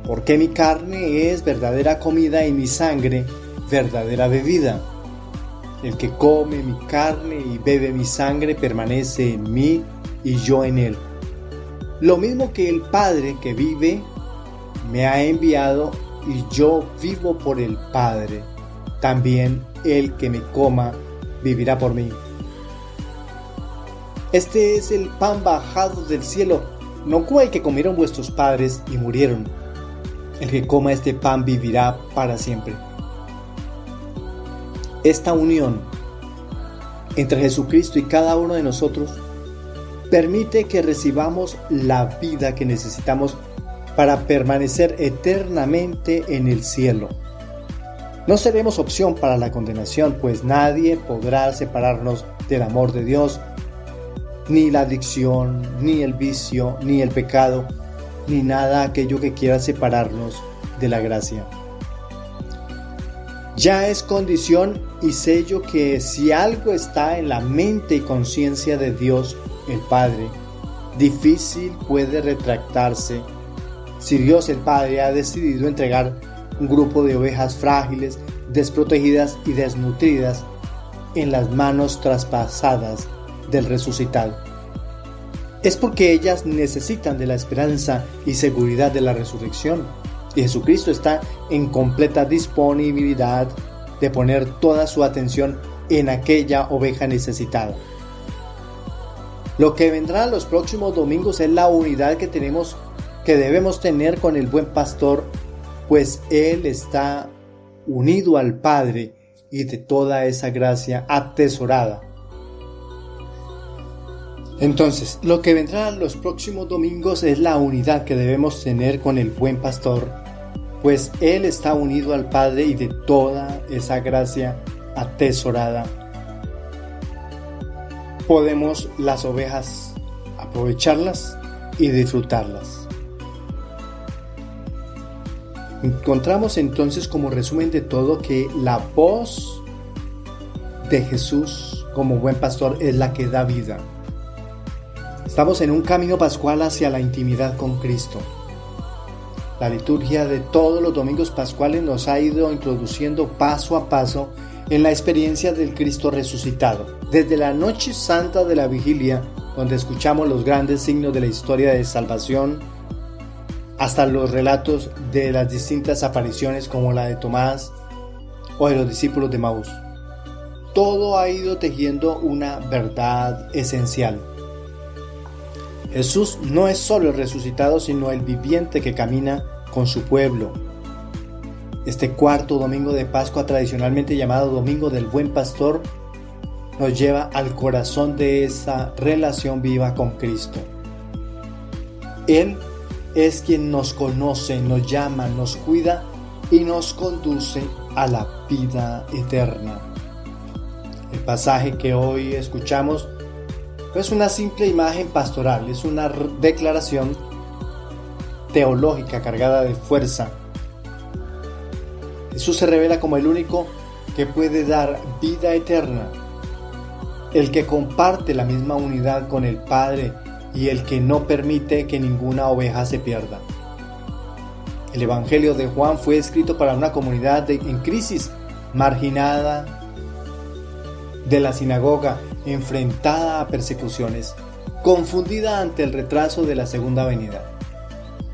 Porque mi carne es verdadera comida y mi sangre verdadera bebida. El que come mi carne y bebe mi sangre permanece en mí y yo en él. Lo mismo que el Padre que vive me ha enviado y yo vivo por el Padre. También el que me coma vivirá por mí. Este es el pan bajado del cielo, no como el que comieron vuestros padres y murieron. El que coma este pan vivirá para siempre. Esta unión entre Jesucristo y cada uno de nosotros permite que recibamos la vida que necesitamos para permanecer eternamente en el cielo. No seremos opción para la condenación, pues nadie podrá separarnos del amor de Dios, ni la adicción, ni el vicio, ni el pecado, ni nada aquello que quiera separarnos de la gracia. Ya es condición y sello que si algo está en la mente y conciencia de Dios, el Padre, difícil puede retractarse si Dios el Padre ha decidido entregar un grupo de ovejas frágiles, desprotegidas y desnutridas en las manos traspasadas del resucitado. Es porque ellas necesitan de la esperanza y seguridad de la resurrección, y Jesucristo está en completa disponibilidad de poner toda su atención en aquella oveja necesitada. Lo que vendrá los próximos domingos es la unidad que debemos tener con el buen pastor, pues Él está unido al Padre y de toda esa gracia atesorada. Entonces, lo que vendrá los próximos domingos es la unidad que debemos tener con el buen pastor, pues Él está unido al Padre y de toda esa gracia atesorada. Podemos las ovejas aprovecharlas y disfrutarlas. Encontramos entonces como resumen de todo que la voz de Jesús como buen pastor es la que da vida. Estamos en un camino pascual hacia la intimidad con Cristo. La liturgia de todos los domingos pascuales nos ha ido introduciendo paso a paso en la experiencia del Cristo resucitado. Desde la noche santa de la vigilia, donde escuchamos los grandes signos de la historia de salvación, hasta los relatos de las distintas apariciones como la de Tomás o de los discípulos de Maús. Todo ha ido tejiendo una verdad esencial. Jesús no es solo el resucitado, sino el viviente que camina con su pueblo. Este cuarto domingo de Pascua, tradicionalmente llamado Domingo del Buen Pastor, nos lleva al corazón de esa relación viva con Cristo. Él es quien nos conoce, nos llama, nos cuida y nos conduce a la vida eterna. El pasaje que hoy escuchamos no es una simple imagen pastoral, es una declaración teológica cargada de fuerza. Jesús se revela como el único que puede dar vida eterna, el que comparte la misma unidad con el Padre y el que no permite que ninguna oveja se pierda. El Evangelio de Juan fue escrito para una comunidad en crisis, marginada de la sinagoga, enfrentada a persecuciones, confundida ante el retraso de la segunda venida.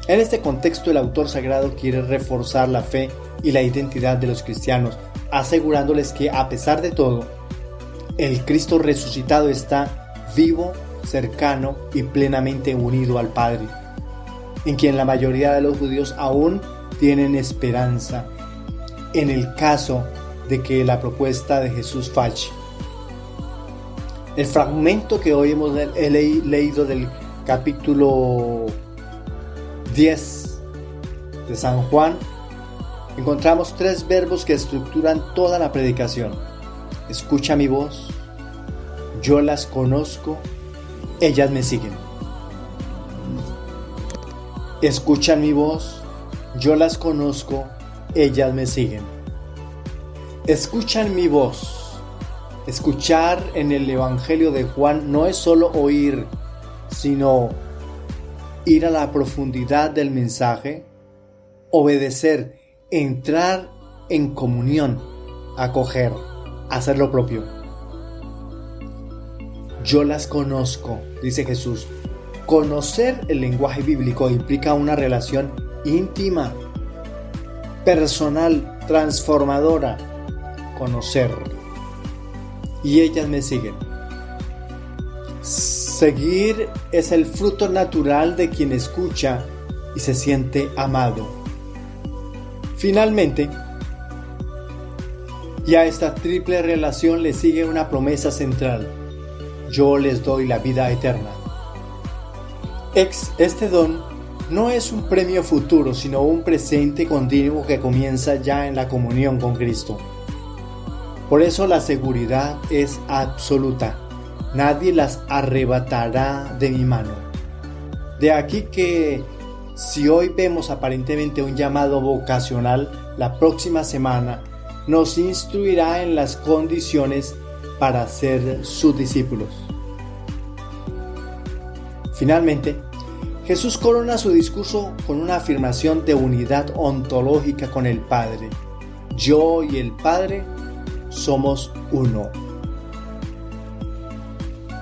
En este contexto, el autor sagrado quiere reforzar la fe y la identidad de los cristianos, asegurándoles que, a pesar de todo, El Cristo resucitado está vivo, cercano y plenamente unido al Padre, en quien la mayoría de los judíos aún tienen esperanza en el caso de que la propuesta de Jesús falle. El fragmento que hoy hemos leído del capítulo 10 de San Juan, encontramos 3 verbos que estructuran toda la predicación. Escucha mi voz, yo las conozco, ellas me siguen. Escuchan mi voz, yo las conozco, ellas me siguen. Escuchan mi voz. Escuchar en el Evangelio de Juan no es solo oír, sino ir a la profundidad del mensaje, obedecer, entrar en comunión, acoger, hacer lo propio. Yo las conozco, dice Jesús. Conocer el lenguaje bíblico implica una relación íntima, personal, transformadora. Conocer. Y ellas me siguen. Seguir es el fruto natural de quien escucha y se siente amado. Finalmente, y a esta triple relación le sigue una promesa central: yo les doy la vida eterna. Este don no es un premio futuro, sino un presente continuo que comienza ya en la comunión con Cristo. Por eso la seguridad es absoluta. Nadie las arrebatará de mi mano. De aquí que si hoy vemos aparentemente un llamado vocacional, la próxima semana nos instruirá en las condiciones para ser sus discípulos. Finalmente, Jesús corona su discurso con una afirmación de unidad ontológica con el Padre. Yo y el Padre somos uno.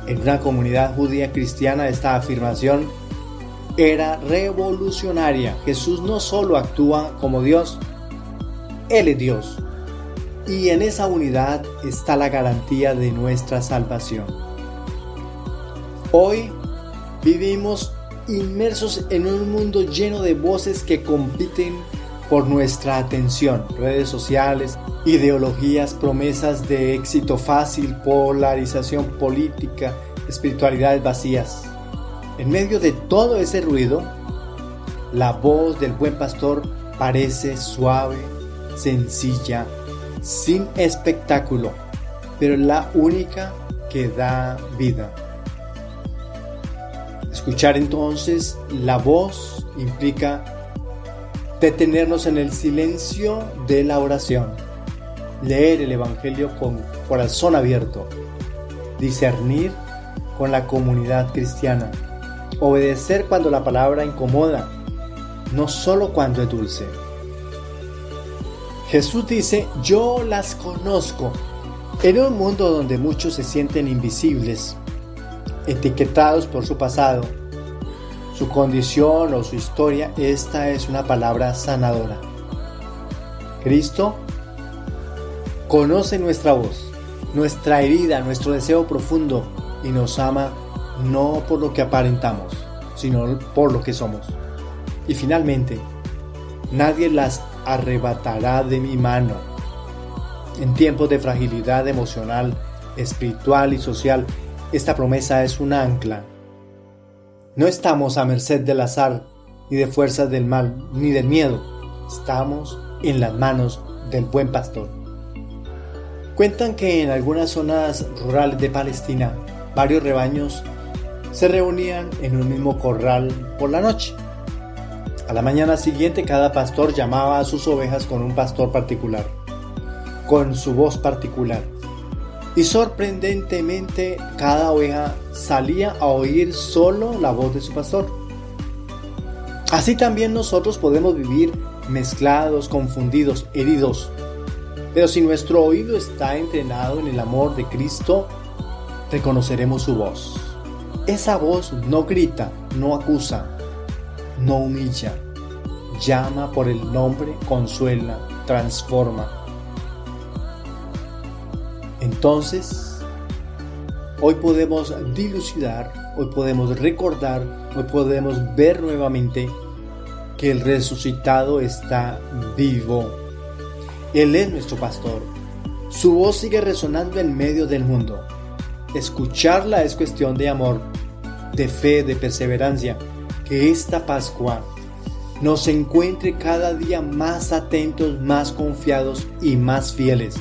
En una comunidad judía cristiana esta afirmación era revolucionaria. Jesús no solo actúa como Dios, Él es Dios. Y en esa unidad está la garantía de nuestra salvación. Hoy vivimos inmersos en un mundo lleno de voces que compiten por nuestra atención. Redes sociales, ideologías, promesas de éxito fácil, polarización política, espiritualidades vacías. En medio de todo ese ruido, la voz del buen pastor parece suave, sencilla, sin espectáculo, pero la única que da vida. Escuchar entonces la voz implica detenernos en el silencio de la oración, leer el Evangelio con corazón abierto, discernir con la comunidad cristiana, obedecer cuando la palabra incomoda, no solo cuando es dulce. Jesús dice: yo las conozco. En un mundo donde muchos se sienten invisibles, etiquetados por su pasado, su condición o su historia, esta es una palabra sanadora. Cristo conoce nuestra voz, nuestra herida, nuestro deseo profundo y nos ama no por lo que aparentamos, sino por lo que somos. Y finalmente, nadie las arrebatará de mi mano. En tiempos de fragilidad emocional, espiritual y social, esta promesa es un ancla. No estamos a merced del azar, ni de fuerzas del mal, ni del miedo. Estamos en las manos del buen pastor. Cuentan que en algunas zonas rurales de Palestina, varios rebaños se reunían en un mismo corral por la noche. A la mañana siguiente, cada pastor llamaba a sus ovejas con un pastor particular, con su voz particular. Y sorprendentemente, cada oveja salía a oír solo la voz de su pastor. Así también nosotros podemos vivir mezclados, confundidos, heridos. Pero si nuestro oído está entrenado en el amor de Cristo, reconoceremos su voz. Esa voz no grita, no acusa, no humilla. Llama por el nombre, consuela, transforma. Entonces, Hoy podemos dilucidar, hoy podemos recordar, hoy podemos ver nuevamente que el resucitado está vivo. Él es nuestro pastor. Su voz sigue resonando en medio del mundo. Escucharla es cuestión de amor, de fe, de perseverancia. Que esta Pascua nos encuentre cada día más atentos, más confiados y más fieles.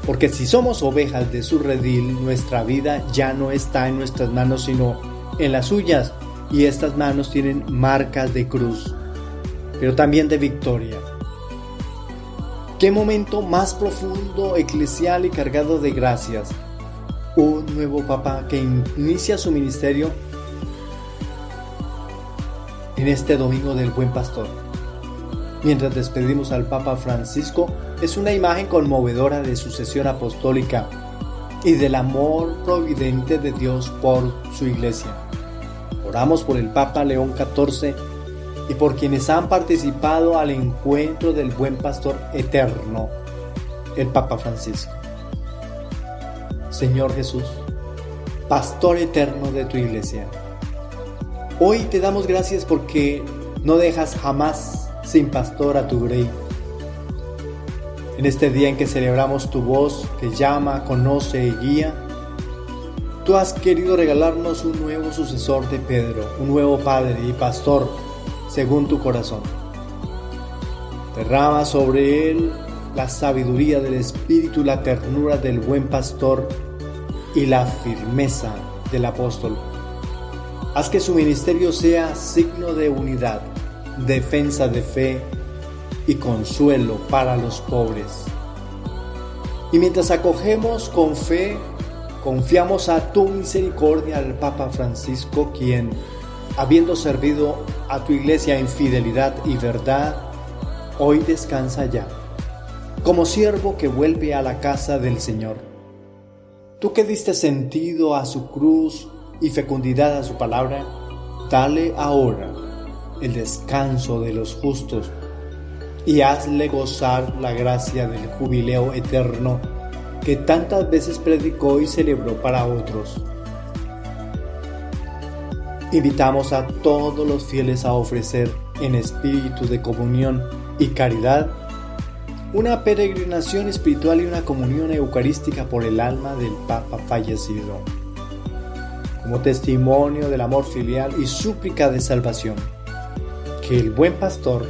Porque si somos ovejas de su redil, nuestra vida ya no está en nuestras manos, sino en las suyas. Y estas manos tienen marcas de cruz, pero también de victoria. Qué momento más profundo, eclesial y cargado de gracias. Un nuevo Papa que inicia su ministerio en este domingo del Buen Pastor. Mientras despedimos al Papa Francisco, es una imagen conmovedora de sucesión apostólica y del amor providente de Dios por su Iglesia. Oramos por el Papa León XIV y por quienes han participado al encuentro del Buen Pastor eterno, el Papa Francisco. Señor Jesús, Pastor eterno de tu Iglesia, hoy te damos gracias porque no dejas jamás sin pastor a tu grey. En este día en que celebramos tu voz que llama, conoce y guía, tú has querido regalarnos un nuevo sucesor de Pedro, un nuevo padre y pastor según tu corazón. Derrama sobre él la sabiduría del Espíritu, la ternura del buen pastor y la firmeza del apóstol. Haz que su ministerio sea signo de unidad, defensa de fe y consuelo para los pobres. Y mientras acogemos con fe, confiamos a tu misericordia al Papa Francisco, quien, habiendo servido a tu Iglesia en fidelidad y verdad, hoy descansa ya, como siervo que vuelve a la casa del Señor. Tú que diste sentido a su cruz y fecundidad a su palabra, dale ahora el descanso de los justos y hazle gozar la gracia del jubileo eterno que tantas veces predicó y celebró para otros. Invitamos a todos los fieles a ofrecer en espíritu de comunión y caridad una peregrinación espiritual y una comunión eucarística por el alma del Papa fallecido, como testimonio del amor filial y súplica de salvación. Que el buen pastor,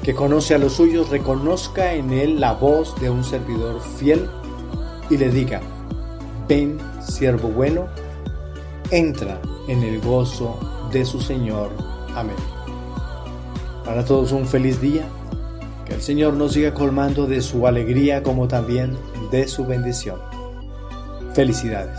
que conoce a los suyos, reconozca en él la voz de un servidor fiel y le diga: ven, siervo bueno, entra en el gozo de su Señor. Amén. Para todos un feliz día. Que el Señor nos siga colmando de su alegría como también de su bendición. Felicidades.